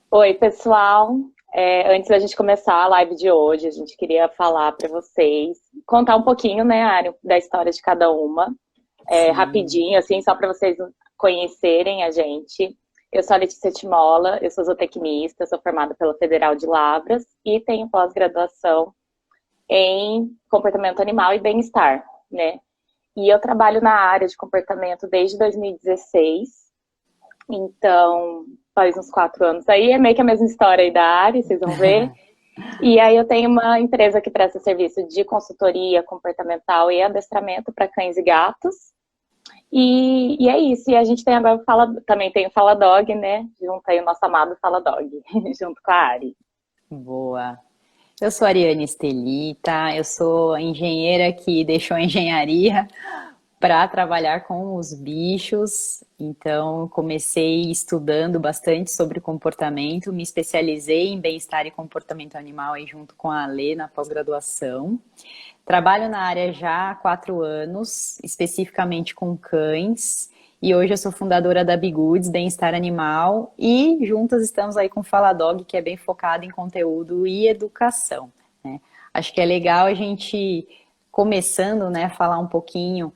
Oi, pessoal. Antes da gente começar a live de hoje, a gente queria falar para vocês, contar um pouquinho, né, Ari, da história de cada uma, Sim. rapidinho, assim, só para vocês conhecerem a gente. Eu sou a Letícia Timola, eu sou zootecnista, sou formada pela Federal de Lavras e tenho pós-graduação em comportamento animal e bem-estar, né? E eu trabalho na área de comportamento desde 2016. Então, faz uns 4 anos. Aí é meio que a mesma história aí da área, vocês vão ver. E aí eu tenho uma empresa que presta serviço de consultoria comportamental e adestramento para cães e gatos. E é isso. E a gente tem agora também tem o Fala Dog, né? Junto aí o nosso amado Fala Dog, junto com a Ari. Boa. Eu sou Ariane Estelita, eu sou engenheira que deixou a engenharia para trabalhar com os bichos. Então, comecei estudando bastante sobre comportamento, me especializei em bem-estar e comportamento animal aí junto com a Alê na pós-graduação. Trabalho na área já há 4 anos, especificamente com cães, e hoje eu sou fundadora da Bigoods, Bem-Estar Animal, e juntas estamos aí com o Fala Dog, que é bem focado em conteúdo e educação, né? Acho que é legal a gente, começando, né, falar um pouquinho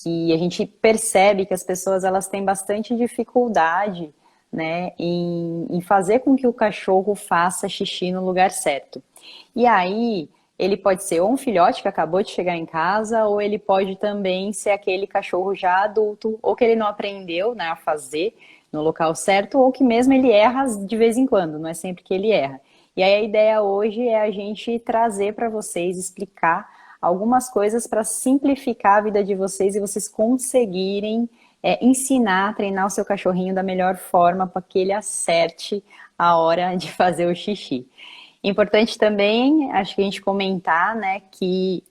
que a gente percebe que as pessoas elas têm bastante dificuldade, né, em fazer com que o cachorro faça xixi no lugar certo. E aí, ele pode ser ou um filhote que acabou de chegar em casa, ou ele pode também ser aquele cachorro já adulto, ou que ele não aprendeu, né, a fazer no local certo, ou que mesmo ele erra de vez em quando, não é sempre que ele erra. E aí a ideia hoje é a gente trazer para vocês, explicar algumas coisas para simplificar a vida de vocês e vocês conseguirem ensinar, treinar o seu cachorrinho da melhor forma para que ele acerte a hora de fazer o xixi. Importante também, acho que a gente comentar, né, que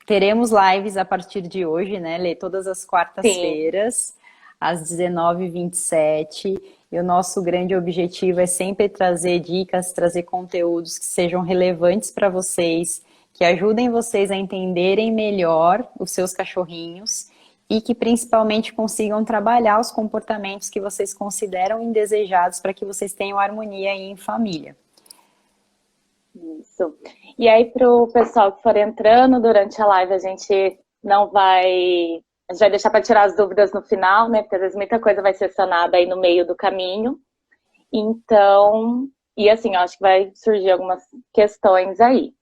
teremos lives a partir de hoje, né, Lê, todas as Sim, quartas-feiras, às 19h27. E o nosso grande objetivo é sempre trazer dicas, trazer conteúdos que sejam relevantes para vocês, que ajudem vocês a entenderem melhor os seus cachorrinhos e que principalmente consigam trabalhar os comportamentos que vocês consideram indesejados para que vocês tenham harmonia aí em família. isso. E aí, para o pessoal que for entrando durante a live, a gente não vai. A gente vai deixar para tirar as dúvidas no final, né? Porque às vezes muita coisa vai ser sanada aí no meio do caminho. Então, e assim, eu acho que vai surgir algumas questões aí.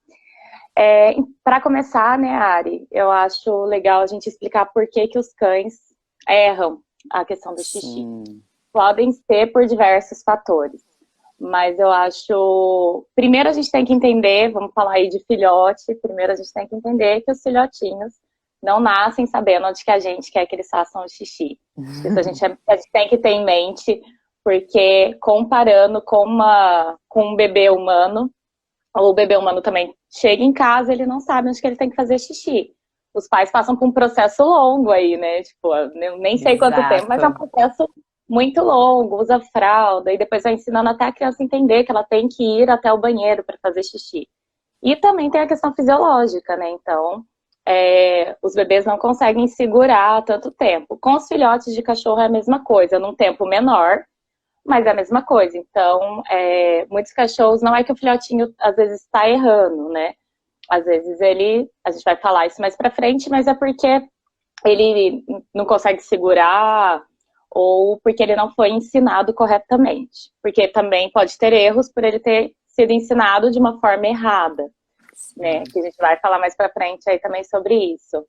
Para começar, né, Ari, eu acho legal a gente explicar por que que os cães erram a questão do xixi. Sim. Podem ser por diversos fatores, mas eu acho. Primeiro a gente tem que entender, vamos falar aí de filhote, primeiro a gente tem que entender que os filhotinhos não nascem sabendo onde que a gente quer que eles façam o xixi. Isso a gente tem que ter em mente, porque comparando com um bebê humano, o bebê humano também chega em casa, ele não sabe onde que ele tem que fazer xixi. Os pais passam por um processo longo aí, né? Tipo, eu nem sei quanto tempo, mas é um Exato. processo muito longo, usa fralda, e depois vai ensinando até a criança entender que ela tem que ir até o banheiro para fazer xixi. E também tem a questão fisiológica, né? Então, os bebês não conseguem segurar tanto tempo. Com os filhotes de cachorro é a mesma coisa, num tempo menor, mas é a mesma coisa. Então, muitos cachorros, não é que o filhotinho às vezes está errando, né? Às vezes a gente vai falar isso mais pra frente, mas é porque ele não consegue segurar ou porque ele não foi ensinado corretamente. Porque também pode ter erros por ele ter sido ensinado de uma forma errada, né? Sim. Que a gente vai falar mais pra frente aí também sobre isso.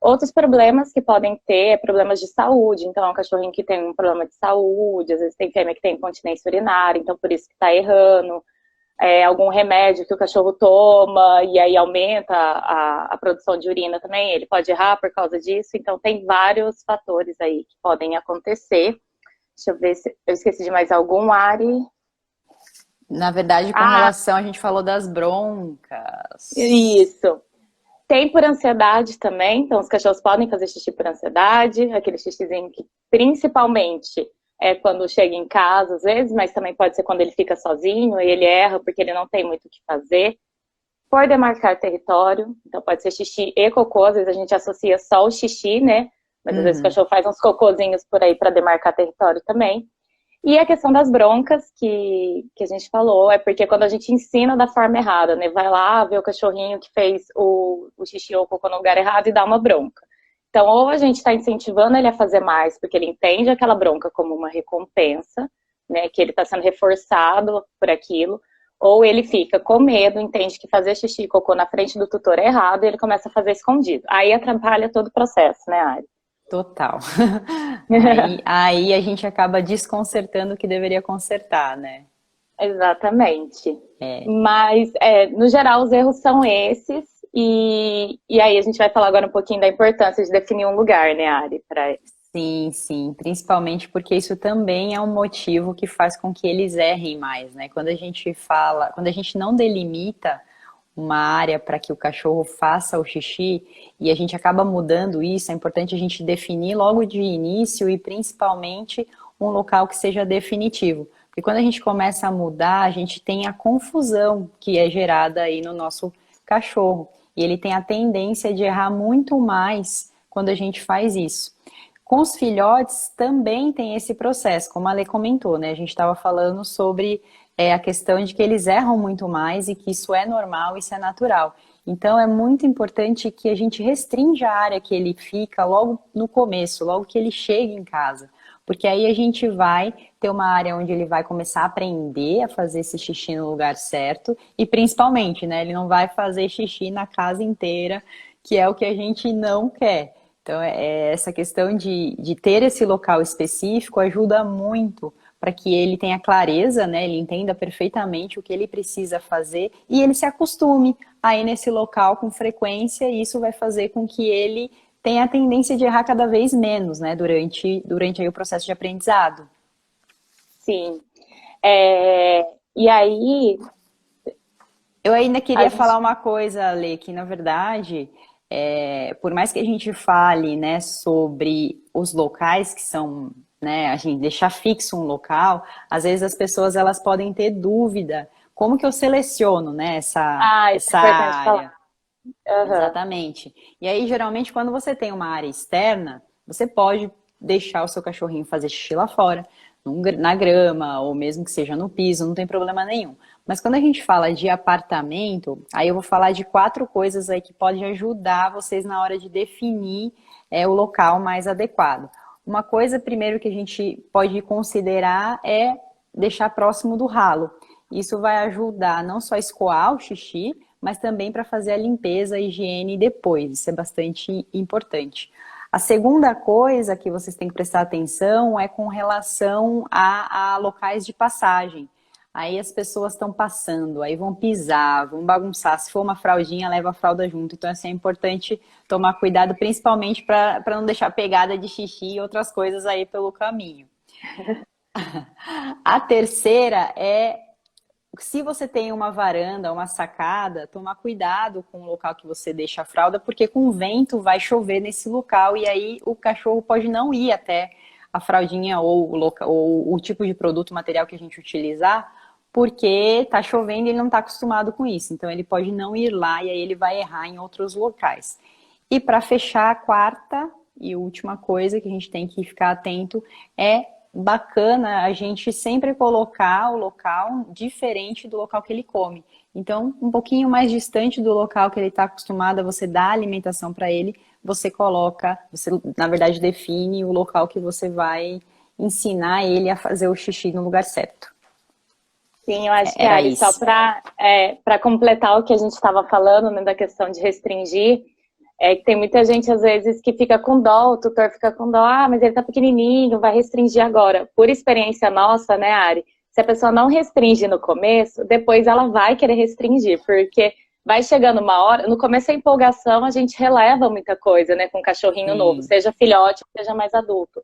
Outros problemas que podem ter é problemas de saúde. Então, é um cachorrinho que tem um problema de saúde, às vezes tem fêmea que tem incontinência urinária, então por isso que está errando. Algum remédio que o cachorro toma e aí aumenta a produção de urina também, ele pode errar por causa disso. Então, tem vários fatores aí que podem acontecer. Deixa eu ver se eu esqueci de mais algum, Ari. Na verdade, com Ah, relação, a gente falou das broncas. isso. Tem por ansiedade também, então os cachorros podem fazer xixi por ansiedade, aquele xixizinho que principalmente é quando chega em casa, às vezes, mas também pode ser quando ele fica sozinho e ele erra porque ele não tem muito o que fazer. Por demarcar território, então pode ser xixi e cocô, às vezes a gente associa só o xixi, né? Mas às vezes o Uhum. cachorro faz uns cocôzinhos por aí para demarcar território também. E a questão das broncas que a gente falou, é porque quando a gente ensina da forma errada, né? Vai lá ver o cachorrinho que fez o xixi ou o cocô no lugar errado e dá uma bronca. Então, ou a gente está incentivando ele a fazer mais, porque ele entende aquela bronca como uma recompensa, né? Que ele está sendo reforçado por aquilo, ou ele fica com medo, entende que fazer xixi e cocô na frente do tutor é errado e ele começa a fazer escondido. Aí atrapalha todo o processo, né, Ari? Total. Aí a gente acaba desconcertando o que deveria consertar, né? Exatamente. É, Mas, no geral, os erros são esses. E aí a gente vai falar agora um pouquinho da importância de definir um lugar, né, Ari? sim, sim. Principalmente porque isso também é um motivo que faz com que eles errem mais, né? Quando a gente fala, quando a gente não delimita uma área para que o cachorro faça o xixi e a gente acaba mudando isso, é importante a gente definir logo de início e principalmente um local que seja definitivo. Porque quando a gente começa a mudar, a gente tem a confusão que é gerada aí no nosso cachorro. E ele tem a tendência de errar muito mais quando a gente faz isso. Com os filhotes também tem esse processo, como a Lê comentou, né? A gente estava falando sobre a questão de que eles erram muito mais e que isso é normal, isso é natural. Então é muito importante que a gente restrinja a área que ele fica logo no começo, logo que ele chega em casa. Porque aí a gente vai ter uma área onde ele vai começar a aprender a fazer esse xixi no lugar certo e principalmente, né, ele não vai fazer xixi na casa inteira, que é o que a gente não quer. Então, essa questão de ter esse local específico ajuda muito para que ele tenha clareza, né? Ele entenda perfeitamente o que ele precisa fazer e ele se acostume a ir nesse local com frequência e isso vai fazer com que ele tenha a tendência de errar cada vez menos, né? Durante aí o processo de aprendizado. Sim. E aí, Eu ainda a queria gente. falar uma coisa, Lê, que na verdade, por mais que a gente fale, né, sobre os locais que são, né, a gente deixar fixo um local, às vezes as pessoas elas podem ter dúvida. Como que eu seleciono, né, Isso é essa importante falar. área? Aham. Exatamente. E aí, geralmente, quando você tem uma área externa, você pode deixar o seu cachorrinho fazer xixi lá fora, na grama, ou mesmo que seja no piso, não tem problema nenhum. Mas quando a gente fala de apartamento, aí eu vou falar de 4 coisas aí que podem ajudar vocês na hora de definir o local mais adequado. Uma coisa, primeiro, que a gente pode considerar é deixar próximo do ralo. Isso vai ajudar não só a escoar o xixi, mas também para fazer a limpeza, a higiene depois. Isso é bastante importante. A segunda coisa que vocês têm que prestar atenção é com relação a locais de passagem. Aí as pessoas estão passando, aí vão pisar, vão bagunçar. Se for uma fraldinha, leva a fralda junto. Então, assim, é importante tomar cuidado, principalmente para não deixar pegada de xixi e outras coisas aí pelo caminho. A terceira é, se você tem uma varanda, uma sacada, tomar cuidado com o local que você deixa a fralda, porque com o vento vai chover nesse local e aí o cachorro pode não ir até a fraldinha ou o tipo de produto, material que a gente utilizar, porque tá chovendo e ele não está acostumado com isso. Então ele pode não ir lá e aí ele vai errar em outros locais. E para fechar, a quarta e última coisa que a gente tem que ficar atento é bacana a gente sempre colocar o local diferente do local que ele come. Então, um pouquinho mais distante do local que ele está acostumado a você dar alimentação para ele, você coloca, você na verdade define o local que você vai ensinar ele a fazer o xixi no lugar certo. Sim, eu acho que, Era Ari, só isso. para completar o que a gente estava falando, né, da questão de restringir, é que tem muita gente, às vezes, que fica com dó, o tutor fica com dó, mas ele tá pequenininho, vai restringir agora. Por experiência nossa, né, Ari, se a pessoa não restringe no começo, depois ela vai querer restringir, porque vai chegando uma hora, no começo a empolgação, a gente releva muita coisa, né, com um cachorrinho novo, Sim. seja filhote, seja mais adulto.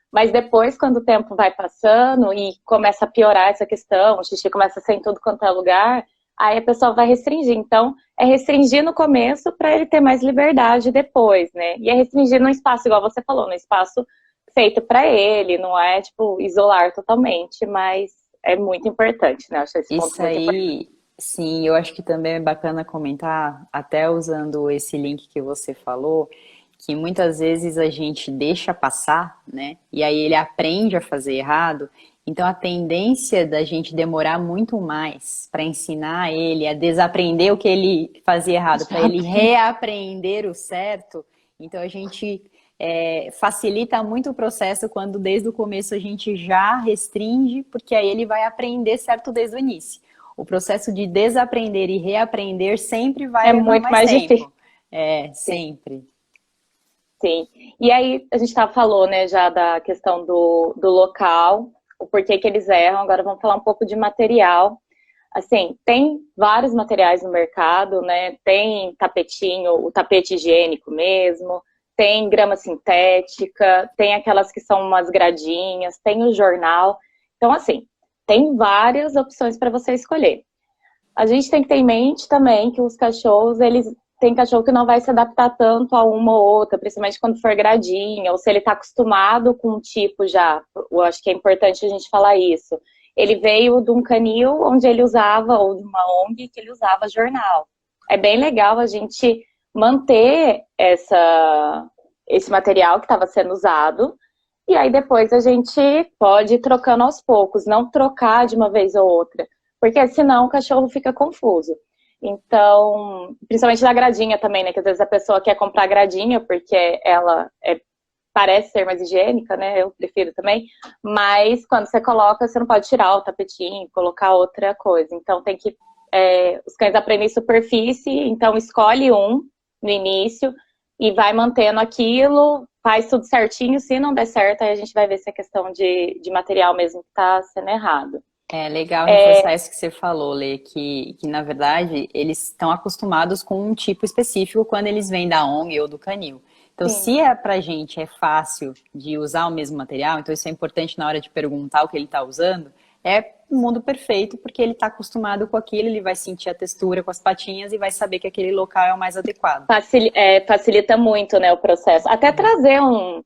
Mas depois, quando o tempo vai passando e começa a piorar essa questão, o xixi começa a ser em tudo quanto é lugar, aí a pessoa vai restringir. Então, é restringir no começo para ele ter mais liberdade depois, né? E é restringir no espaço, igual você falou, no espaço feito para ele, não é, tipo, isolar totalmente, mas é muito importante, né? Eu acho esse ponto Isso muito importante. aí, sim, eu acho que também é bacana comentar, até usando esse link que você falou, que muitas vezes a gente deixa passar, né? E aí ele aprende a fazer errado, Então, a tendência da gente demorar muito mais para ensinar ele a desaprender o que ele fazia errado, para ele reaprender o certo, então a gente facilita muito o processo quando desde o começo a gente já restringe, porque aí ele vai aprender certo desde o início. O processo de desaprender e reaprender sempre vai É levar muito mais mais difícil. tempo. É, Sim, sempre. sim. E aí, a gente falou, né, já da questão do local, o porquê que eles erram. Agora vamos falar um pouco de material. Assim, tem vários materiais no mercado, né? Tem tapetinho, o tapete higiênico mesmo, tem grama sintética, tem aquelas que são umas gradinhas, tem o jornal. Então, assim, tem várias opções para você escolher. A gente tem que ter em mente também que os cachorros, eles tem cachorro que não vai se adaptar tanto a uma ou outra, principalmente quando for gradinha, ou se ele está acostumado com um tipo já. Eu acho que é importante a gente falar isso. Ele veio de um canil onde ele usava, ou de uma ONG que ele usava jornal. É bem legal a gente manter esse material que estava sendo usado, e aí depois a gente pode ir trocando aos poucos, não trocar de uma vez ou outra, porque senão o cachorro fica confuso. Então, principalmente da gradinha também, né? Que às vezes a pessoa quer comprar gradinha porque ela parece ser mais higiênica, né? Eu prefiro também. Mas quando você coloca, você não pode tirar o tapetinho, colocar outra coisa. Então tem que. Os cães aprendem superfície, então escolhe um no início e vai mantendo aquilo, faz tudo certinho. Se não der certo, aí a gente vai ver se é questão de material mesmo que está sendo errado. É legal reforçar isso que você falou, Lê, que na verdade eles estão acostumados com um tipo específico quando eles vêm da ONG ou do canil. Então, Sim. se pra gente é fácil de usar o mesmo material, então isso é importante na hora de perguntar o que ele está usando, é o mundo perfeito, porque ele está acostumado com aquilo, ele vai sentir a textura com as patinhas e vai saber que aquele local é o mais adequado. Facilita muito, né, o processo. Até trazer um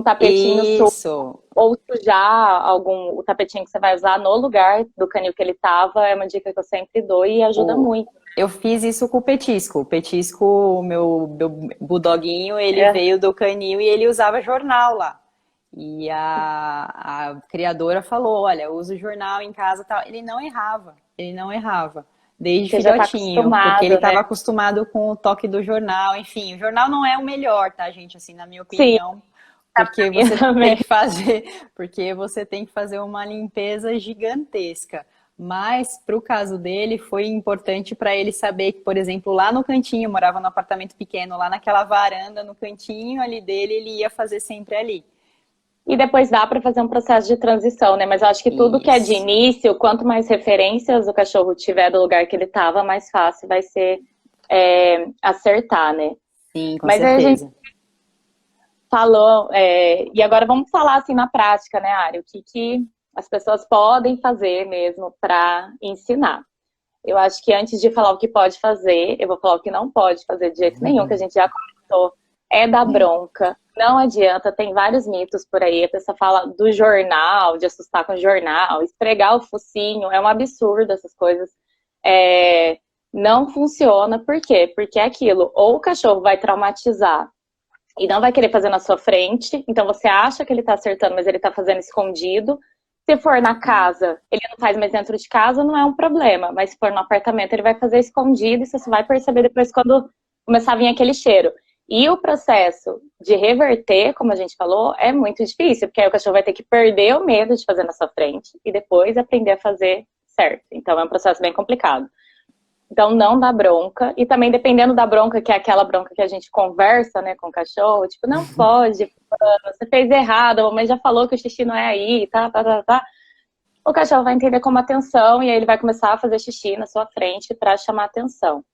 tapetinho Isso. ou sujar o tapetinho que você vai usar no lugar do canil que ele tava, é uma dica que eu sempre dou e ajuda muito. Eu fiz isso com o Petisco. O Petisco, o meu bulldoguinho, ele É, veio do canil e ele usava jornal lá. E a criadora falou, olha, eu uso jornal em casa e tal. Ele não errava, desde você já tá filhotinho, porque ele acostumado, né? estava acostumado com o toque do jornal. Enfim, o jornal não é o melhor, tá, gente? Assim, na minha Sim, opinião, tá pra porque mim você tem também. que fazer, porque você tem que fazer uma limpeza gigantesca. Mas para o caso dele foi importante para ele saber que, por exemplo, lá no cantinho, eu morava num apartamento pequeno, lá naquela varanda no cantinho ali dele, ele ia fazer sempre ali. E depois dá para fazer um processo de transição, né? Mas eu acho que tudo que é de Isso. início, quanto mais referências o cachorro tiver do lugar que ele tava, mais fácil vai ser acertar, né? Sim, com Mas aí a gente certeza. falou, e agora vamos falar assim na prática, né, Ari? O que as pessoas podem fazer mesmo para ensinar. Eu acho que antes de falar o que pode fazer, eu vou falar o que não pode fazer de jeito nenhum, que a gente já comentou, é dar bronca. Não adianta, tem vários mitos por aí. A pessoa fala do jornal, de assustar com o jornal, esfregar o focinho, é um absurdo essas coisas. É, não funciona, por quê? Porque é aquilo, ou o cachorro vai traumatizar e não vai querer fazer na sua frente, então você acha que ele tá acertando, mas ele tá fazendo escondido. Se for na casa, ele não faz mais dentro de casa, não é um problema. Mas se for no apartamento, ele vai fazer escondido e você só vai perceber depois quando começar a vir aquele cheiro. E o processo de reverter, como a gente falou, é muito difícil, porque aí o cachorro vai ter que perder o medo de fazer na sua frente e depois aprender a fazer certo. Então é um processo bem complicado. Então não dá bronca. E também dependendo da bronca, que é aquela bronca que a gente conversa, né, com o cachorro, tipo, não pode, você fez errado, a mamãe já falou que o xixi não é aí, tá. O cachorro vai entender como atenção e aí ele vai começar a fazer xixi na sua frente para chamar atenção.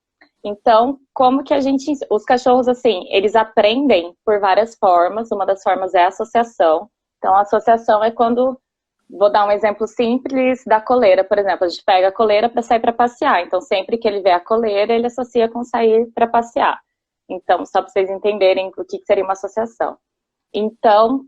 Então, como que a gente... Os cachorros, assim, eles aprendem por várias formas. Uma das formas é a associação. Então, a associação é quando... Vou dar um exemplo simples da coleira, por exemplo. A gente pega a coleira para sair para passear. Então, sempre que ele vê a coleira, ele associa com sair para passear. Então, só para vocês entenderem o que seria uma associação. Então,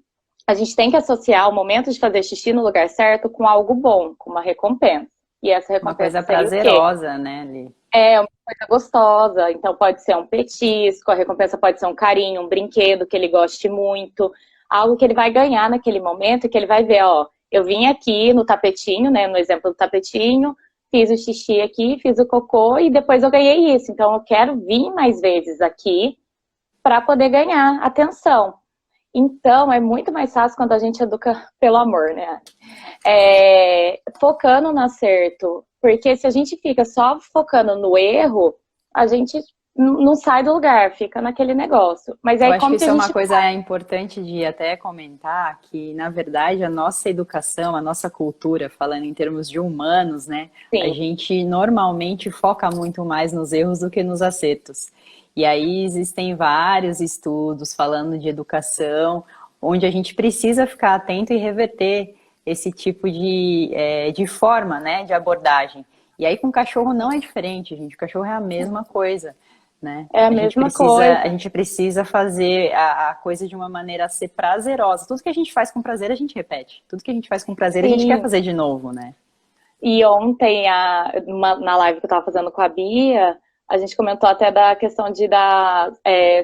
a gente tem que associar o momento de fazer xixi no lugar certo com algo bom, com uma recompensa. E essa Uma recompensa coisa seria o quê? prazerosa, né, Li? É uma coisa gostosa, então pode ser um petisco, a recompensa pode ser um carinho, um brinquedo que ele goste muito, algo que ele vai ganhar naquele momento e que ele vai ver, ó, eu vim aqui no tapetinho, né, no exemplo do tapetinho, fiz o xixi aqui, fiz o cocô e depois eu ganhei isso. Então eu quero vir mais vezes aqui para poder ganhar atenção. Então é muito mais fácil quando a gente educa pelo amor, né? Focando no acerto, porque se a gente fica só focando no erro, a gente não sai do lugar, fica naquele negócio. Mas Eu aí acho que como que isso a é uma gente coisa importante de até comentar, que na verdade a nossa educação, a nossa cultura, falando em termos de humanos, né, a sim, gente normalmente foca muito mais nos erros do que nos acertos. E aí existem vários estudos falando de educação, onde a gente precisa ficar atento e reverter esse tipo de forma, né, de abordagem. E aí com o cachorro não é diferente, gente. O cachorro é a mesma coisa, né? é a A gente mesma precisa, coisa. a gente precisa fazer a coisa de uma maneira a ser prazerosa. Tudo que a gente faz com prazer, a gente repete. Tudo que a gente faz com prazer, a gente quer Sim. fazer de novo, né? E ontem, na live que eu tava fazendo com a Bia, a gente comentou até da questão de dar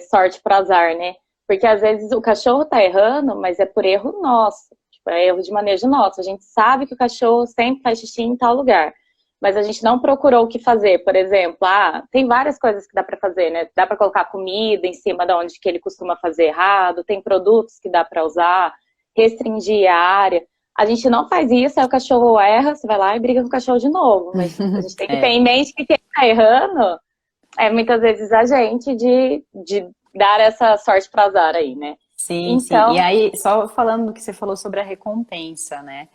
sorte para azar, né? Porque às vezes o cachorro tá errando, mas é por erro nosso. Tipo, é erro de manejo nosso. A gente sabe que o cachorro sempre faz xixi em tal lugar. Mas a gente não procurou o que fazer. Por exemplo, tem várias coisas que dá para fazer, né? Dá para colocar comida em cima da onde que ele costuma fazer errado, tem produtos que dá para usar, restringir a área. A gente não faz isso, aí o cachorro erra, você vai lá e briga com o cachorro de novo. Mas a gente tem que ter É. em mente que quem tá errando é muitas vezes a gente de dar essa sorte para azar aí, né? Sim, sim. E Então, aí, só falando do que você falou sobre a recompensa, né?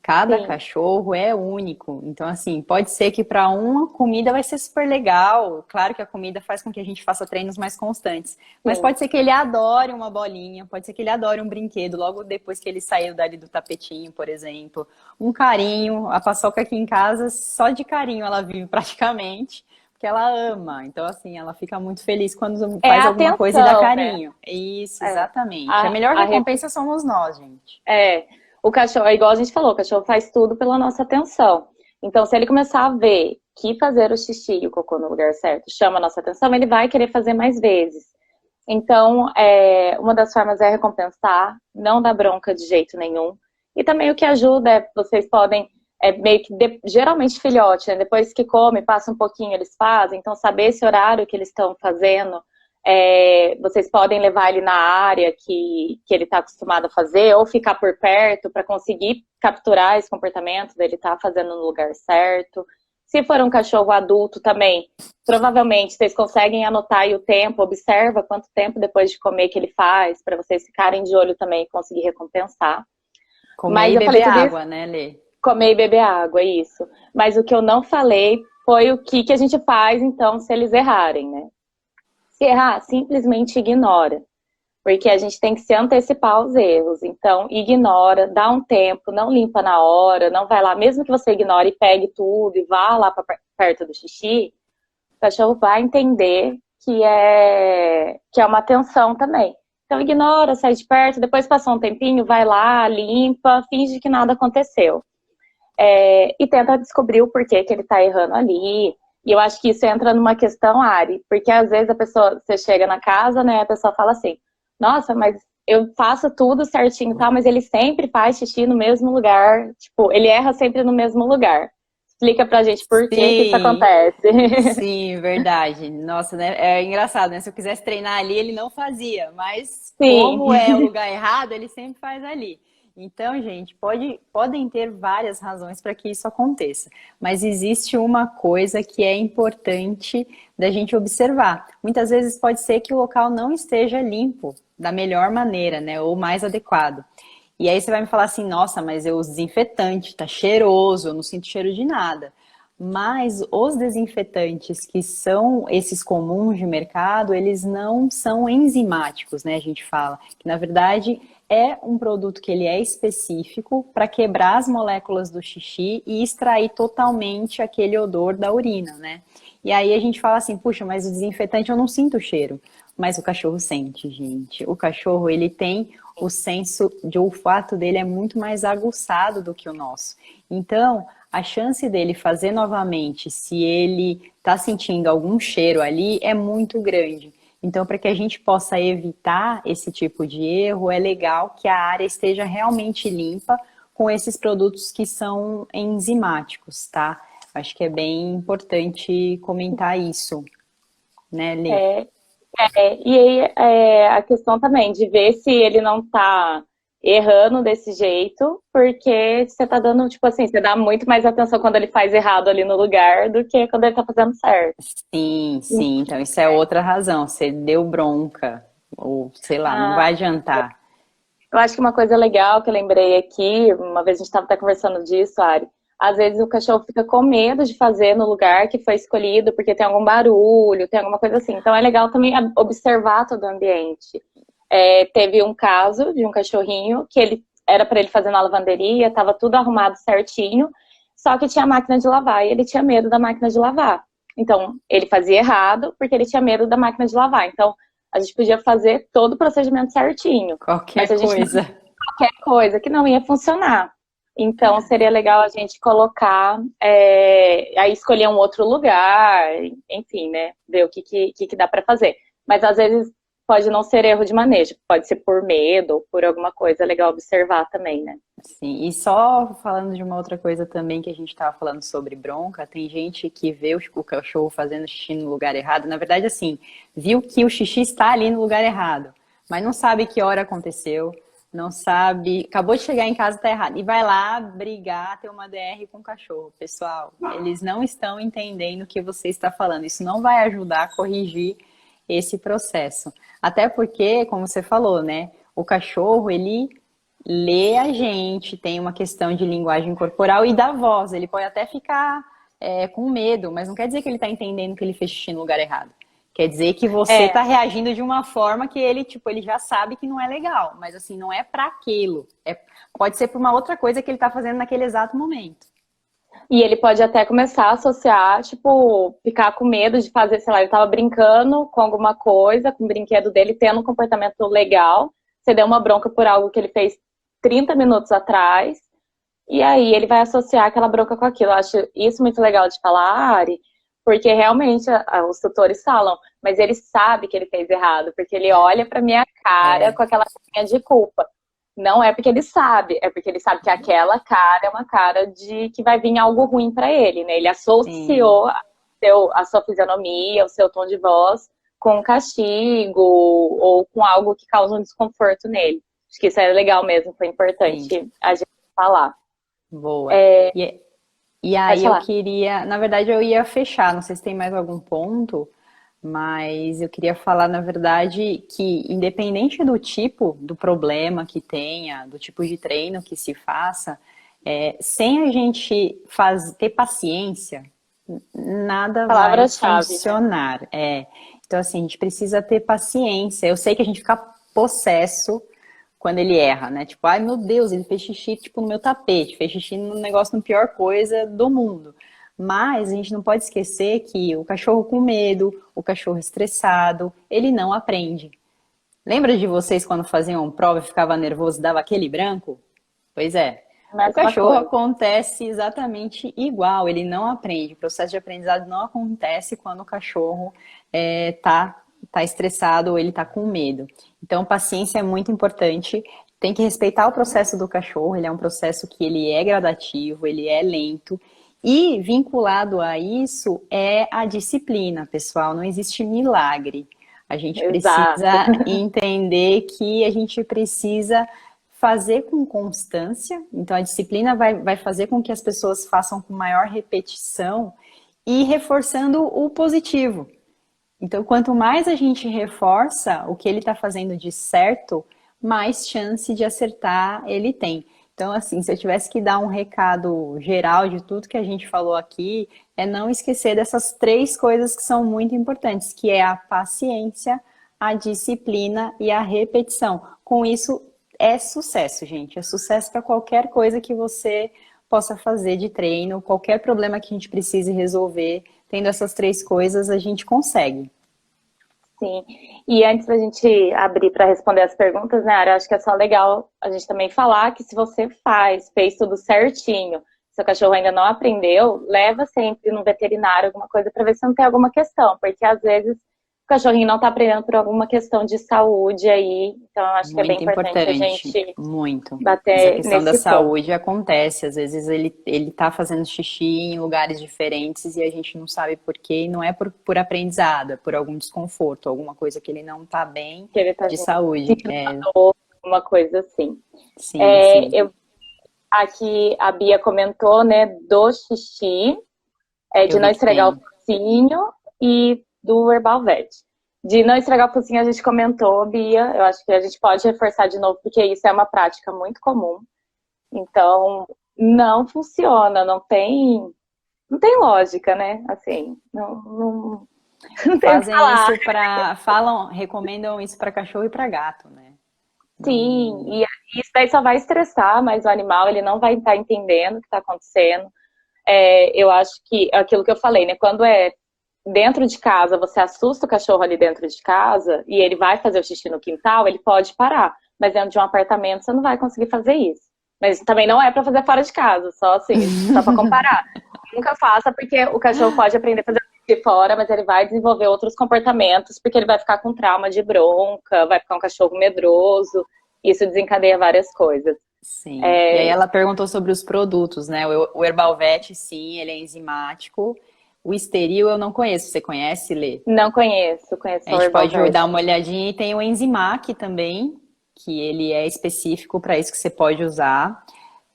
Cada sim, cachorro é único. Então, assim, pode ser que para uma comida vai ser super legal. Claro que a comida faz com que a gente faça treinos mais constantes. Mas sim. pode ser que ele adore uma bolinha, pode ser que ele adore um brinquedo logo depois que ele saiu dali do tapetinho, por exemplo. Um carinho. A Paçoca aqui em casa, só de carinho ela vive praticamente. Porque ela ama. Então, assim, ela fica muito feliz quando É faz a alguma coisa e dá atenção, né? carinho. Isso, É. exatamente. A A, melhor a, recompensa somos nós, gente. É, o cachorro, é igual a gente falou, o cachorro faz tudo pela nossa atenção. Então, se ele começar a ver que fazer o xixi e o cocô no lugar certo chama a nossa atenção, ele vai querer fazer mais vezes. Então, uma das formas é recompensar, não dar bronca de jeito nenhum. E também o que ajuda vocês podem, meio que, geralmente filhote, né? Depois que come, passa um pouquinho, eles fazem. Então, saber esse horário que eles estão fazendo, vocês podem levar ele na área que ele está acostumado a fazer, ou ficar por perto para conseguir capturar esse comportamento dele estar fazendo no lugar certo. Se for um cachorro adulto também, provavelmente vocês conseguem anotar aí o tempo, observa quanto tempo depois de comer que ele faz, para vocês ficarem de olho também e conseguir recompensar. Comer Mas e eu falei beber tudo isso, água, né, Lê? comer e beber água, é isso. Mas o que eu não falei foi o que a gente faz, então, se eles errarem, né? Se errar, simplesmente ignora. Porque a gente tem que se antecipar aos erros. Então, ignora, dá um tempo, não limpa na hora, não vai lá, mesmo que você ignore e pegue tudo e vá lá para perto do xixi, o cachorro vai entender que é uma atenção também. Então, ignora, sai de perto, depois passou um tempinho, vai lá, limpa, finge que nada aconteceu. E tenta descobrir o porquê que ele está errando ali. E eu acho que isso entra numa questão, Ari, porque às vezes você chega na casa, né, a pessoa fala assim, nossa, mas eu faço tudo certinho e tal, mas ele sempre faz xixi no mesmo lugar, tipo, ele erra sempre no mesmo lugar. Explica pra gente por que isso Sim, acontece. sim, verdade. Nossa, né? É engraçado, né? Se eu quisesse treinar ali, ele não fazia, mas Sim, como é o lugar errado, ele sempre faz ali. Então, gente, podem ter várias razões para que isso aconteça, mas existe uma coisa que é importante da gente observar. Muitas vezes pode ser que o local não esteja limpo da melhor maneira, né? Ou mais adequado. E aí você vai me falar assim, nossa, mas eu uso desinfetante, tá cheiroso, eu não sinto cheiro de nada. Mas os desinfetantes que são esses comuns de mercado, eles não são enzimáticos, né? A gente fala que na verdade é um produto que ele é específico para quebrar as moléculas do xixi e extrair totalmente aquele odor da urina, né? E aí a gente fala assim, puxa, mas o desinfetante eu não sinto o cheiro. Mas o cachorro sente, gente. O cachorro, ele tem o senso de olfato dele é muito mais aguçado do que o nosso. Então, a chance dele fazer novamente, se ele está sentindo algum cheiro ali, é muito grande. Então, para que a gente possa evitar esse tipo de erro, é legal que a área esteja realmente limpa, com esses produtos que são enzimáticos, tá? Acho que é bem importante comentar isso, né, Lê? É, e aí a questão também de ver se ele não tá errando desse jeito, porque você tá dando, tipo assim, você dá muito mais atenção quando ele faz errado ali no lugar do que quando ele tá fazendo certo. Sim, sim, então isso é outra razão. Você deu bronca, ou sei lá, não Ah, vai adiantar. eu acho que uma coisa legal que eu lembrei aqui, uma vez a gente estava até conversando disso, Ari, às vezes o cachorro fica com medo de fazer no lugar que foi escolhido porque tem algum barulho, tem alguma coisa assim. Então é legal também observar todo o ambiente. Teve um caso de um cachorrinho que ele era para ele fazer na lavanderia, estava tudo arrumado certinho, só que tinha máquina de lavar e ele tinha medo da máquina de lavar. Então ele fazia errado porque ele tinha medo da máquina de lavar. Então a gente podia fazer todo o procedimento certinho, mas Qualquer a gente não coisa. qualquer coisa que não ia funcionar. Então seria legal a gente colocar, aí escolher um outro lugar, enfim, né? Ver o que dá para fazer. Mas às vezes pode não ser erro de manejo, pode ser por medo ou por alguma coisa, é legal observar também, né? Sim, e só falando de uma outra coisa também que a gente estava falando sobre bronca, tem gente que vê o cachorro fazendo xixi no lugar errado. Na verdade, assim, viu que o xixi está ali no lugar errado, mas não sabe que hora aconteceu, não sabe, acabou de chegar em casa, tá errado, e vai lá brigar, ter uma DR com o cachorro. Pessoal, eles não estão entendendo o que você está falando. Isso não vai ajudar a corrigir esse processo. Até porque, como você falou, né? O cachorro, ele lê a gente, tem uma questão de linguagem corporal e da voz. Ele pode até ficar com medo, mas não quer dizer que ele está entendendo que ele fez xixi no lugar errado. Quer dizer que você É, está reagindo de uma forma que ele, tipo, ele já sabe que não é legal, mas assim, não é para aquilo. Pode ser por uma outra coisa que ele está fazendo naquele exato momento. e ele pode até começar a associar, tipo, ficar com medo de fazer, sei lá, ele tava brincando com alguma coisa, com o brinquedo dele, tendo um comportamento legal, você deu uma bronca por algo que ele fez 30 minutos atrás, e aí ele vai associar aquela bronca com aquilo. Eu acho isso muito legal de falar, Ari, porque realmente os tutores falam, mas ele sabe que ele fez errado, porque ele olha pra minha cara É, com aquela carinha de culpa. Não é porque ele sabe, é porque ele sabe que aquela cara é uma cara de que vai vir algo ruim pra ele, né? Ele sim. associou a sua fisionomia, o seu tom de voz com um castigo ou com algo que causa um desconforto nele. Acho que isso é legal mesmo, foi Sim, importante a gente falar. boa. E, e Pode aí eu falar. queria, na verdade eu ia fechar, não sei se tem mais algum ponto, mas eu queria falar, na verdade, que independente do tipo do problema que tenha, do tipo de treino que se faça, sem a gente ter paciência, nada vai Palavra-chave, né? funcionar. Então, assim, a gente precisa ter paciência. Eu sei que a gente fica possesso quando ele erra, né? Tipo, ai meu Deus, ele fez xixi tipo no meu tapete, fez xixi no negócio, na pior coisa do mundo. Mas a gente não pode esquecer que o cachorro com medo, o cachorro estressado, ele não aprende. Lembra de vocês quando faziam prova e ficava nervoso e dava aquele branco? Pois é. O Mesma cachorro coisa. acontece exatamente igual, ele não aprende. O processo de aprendizado não acontece quando o cachorro tá estressado ou ele tá com medo. Então, paciência é muito importante. Tem que respeitar o processo do cachorro, ele é um processo que ele é gradativo, ele é lento. E vinculado a isso é a disciplina, pessoal. Não existe milagre. A gente Exato. precisa entender que a gente precisa fazer com constância. Então, a disciplina vai fazer com que as pessoas façam com maior repetição e reforçando o positivo. Então, quanto mais a gente reforça o que ele está fazendo de certo, mais chance de acertar ele tem. Então, assim, se eu tivesse que dar um recado geral de tudo que a gente falou aqui, é não esquecer dessas três coisas que são muito importantes, que é a paciência, a disciplina e a repetição. Com isso, é sucesso, gente. É sucesso para qualquer coisa que você possa fazer de treino, qualquer problema que a gente precise resolver. Tendo essas três coisas, a gente consegue. Sim. E antes da gente abrir para responder as perguntas, né, Ara, acho que é só legal a gente também falar que se você fez tudo certinho, seu cachorro ainda não aprendeu, leva sempre no veterinário alguma coisa para ver se não tem alguma questão, porque às vezes o cachorrinho não está aprendendo por alguma questão de saúde aí. Então, eu acho que é bem Muito importante a importante, gente muito. Essa bater questão da nesse ponto. saúde acontece, às vezes ele tá fazendo xixi em lugares diferentes e a gente não sabe por quê, e não é por aprendizado, é por algum desconforto, alguma coisa que ele não tá bem Que ele está de saúde. sentindo uma dor, uma coisa assim. Sim, sim, Aqui a Bia comentou, né, do xixi, eu de vi não que esfregar o tem. focinho e do Herbal Vet. De não esfregar o focinho a gente comentou, Bia, eu acho que a gente pode reforçar de novo, porque isso é uma prática muito comum. Então, não funciona, não tem lógica, né? Assim, não tem o que Fazem falar. isso para, falam, recomendam isso para cachorro e para gato, né? Sim, Não, e isso daí só vai estressar, mas o animal ele não vai estar entendendo o que está acontecendo. Eu acho que é aquilo que eu falei, né? Quando é dentro de casa, você assusta o cachorro ali dentro de casa e ele vai fazer o xixi no quintal, ele pode parar. Mas dentro de um apartamento você não vai conseguir fazer isso. Mas também não é para fazer fora de casa, só assim, só para comparar. Nunca faça, porque o cachorro pode aprender a fazer xixi fora, mas ele vai desenvolver outros comportamentos, porque ele vai ficar com trauma de bronca, vai ficar um cachorro medroso. Isso desencadeia várias coisas. sim. E aí ela perguntou sobre os produtos, né? O Herbalvet, sim, ele é enzimático. O esteril eu não conheço. Você conhece, Lê? Não conheço, conheço A só o gente pode Herbalvet. dar uma olhadinha e tem o Enzimac também, que ele é específico para isso que você pode usar.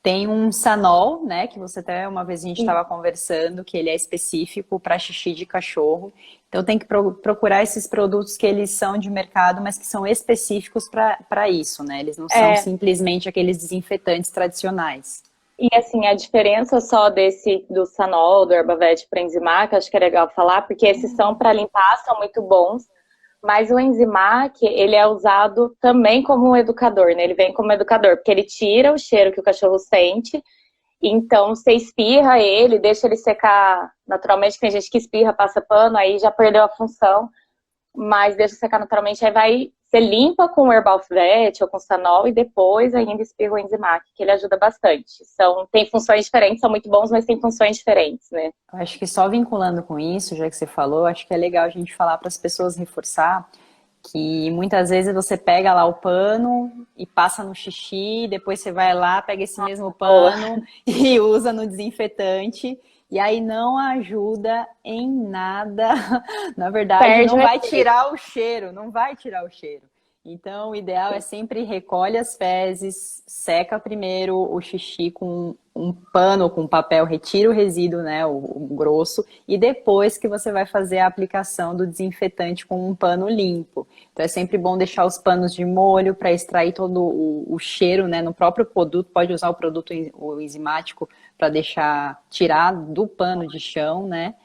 Tem um Sanol, né, que você até uma vez a gente estava conversando, que ele é específico para xixi de cachorro. Então tem que procurar esses produtos que eles são de mercado, mas que são específicos para isso, né? Eles não são É, simplesmente aqueles desinfetantes tradicionais. e assim, a diferença só desse do Sanol, do Herbavet para Enzimac, acho que é legal falar, porque esses são para limpar, são muito bons, mas o Enzimac, ele é usado também como um educador, né? Ele vem como educador, porque ele tira o cheiro que o cachorro sente, então você espirra ele, deixa ele secar naturalmente, tem gente que espirra, passa pano, aí já perdeu a função, mas deixa secar naturalmente, aí vai, você limpa com o Herbalvet ou com o Sanol e depois ainda espirra o Enzimac, que ele ajuda bastante. Tem funções diferentes, são muito bons, mas tem funções diferentes, né? Eu acho que só vinculando com isso, já que você falou, acho que é legal a gente falar para as pessoas reforçar que muitas vezes você pega lá o pano e passa no xixi, depois você vai lá, pega esse mesmo Boa. pano e usa no desinfetante, e aí não ajuda em nada. Na verdade, Perde não o vai efeito. tirar o cheiro, não vai tirar o cheiro. Então, o ideal é sempre recolhe as fezes, seca primeiro o xixi com um pano, com papel, retira o resíduo, né, o grosso, e depois que você vai fazer a aplicação do desinfetante com um pano limpo. Então é sempre bom deixar os panos de molho para extrair todo o cheiro, né, no próprio produto. Pode usar o produto o enzimático para tirar do pano de chão, né?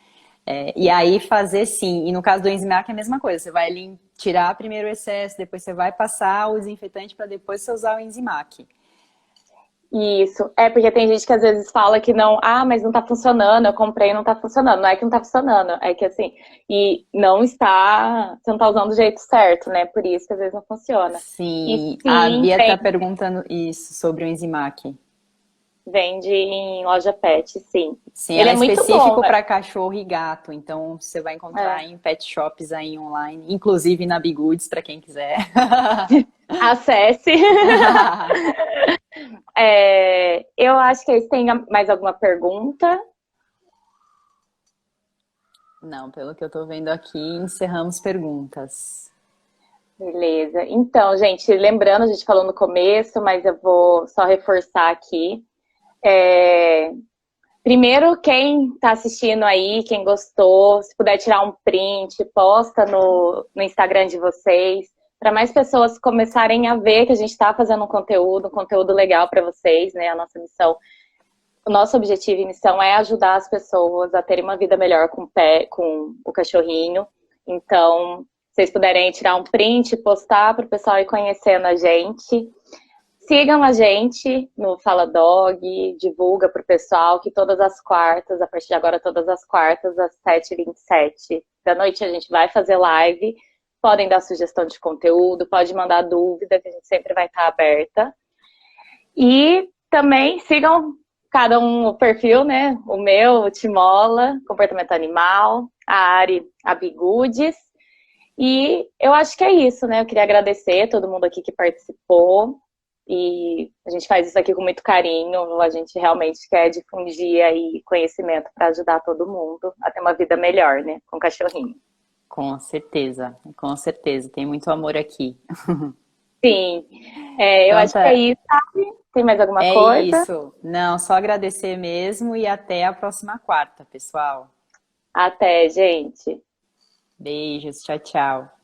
E aí fazer sim. E no caso do Enzimac é a mesma coisa. Você vai tirar primeiro o excesso, depois você vai passar o desinfetante para depois você usar o Enzimac. Isso. É porque tem gente que às vezes fala que não, mas não tá funcionando, eu comprei e não tá funcionando. Não é que não tá funcionando, é que assim, e não está, você não tá usando do jeito certo, né? Por isso que às vezes não funciona. E Sim, a sim, Bia tá perguntando isso sobre o Enzimac. vende em loja pet, sim. Sim, Ele ela é é muito bom, específico né? para cachorro e gato, então você vai encontrar É. em pet shops aí online, inclusive na Bigoods para quem quiser. Acesse. Eu acho que eles têm mais alguma pergunta. Não, pelo que eu tô vendo aqui, encerramos perguntas. Beleza. Então, gente, lembrando, a gente falou no começo, mas eu vou só reforçar aqui. É, Primeiro, quem está assistindo aí, quem gostou, se puder tirar um print, posta no Instagram de vocês, para mais pessoas começarem a ver que a gente está fazendo um conteúdo legal para vocês, né? A nossa missão, o nosso objetivo e missão é ajudar as pessoas a terem uma vida melhor com o cachorrinho. Então, se vocês puderem tirar um print, postar para o pessoal ir conhecendo a gente. Sigam a gente no Fala Dog, divulga para o pessoal que todas as quartas, a partir de agora, todas as quartas, às 7h27 da noite, a gente vai fazer live. Podem dar sugestão de conteúdo, pode mandar dúvida, que a gente sempre vai estar aberta. E também sigam cada um o perfil, né? O meu, o Timola, Comportamento Animal, a Ari, a Bigudes. E eu acho que é isso, né? Eu queria agradecer a todo mundo aqui que participou. E a gente faz isso aqui com muito carinho. A gente realmente quer difundir aí conhecimento para ajudar todo mundo a ter uma vida melhor, né? Com o cachorrinho. Com certeza, com certeza. Tem muito amor aqui. Sim, eu Então acho que é tá, isso, sabe? Tem mais alguma é coisa? isso. Não, só agradecer mesmo e até a próxima quarta, pessoal. Até, gente. Beijos, tchau, tchau.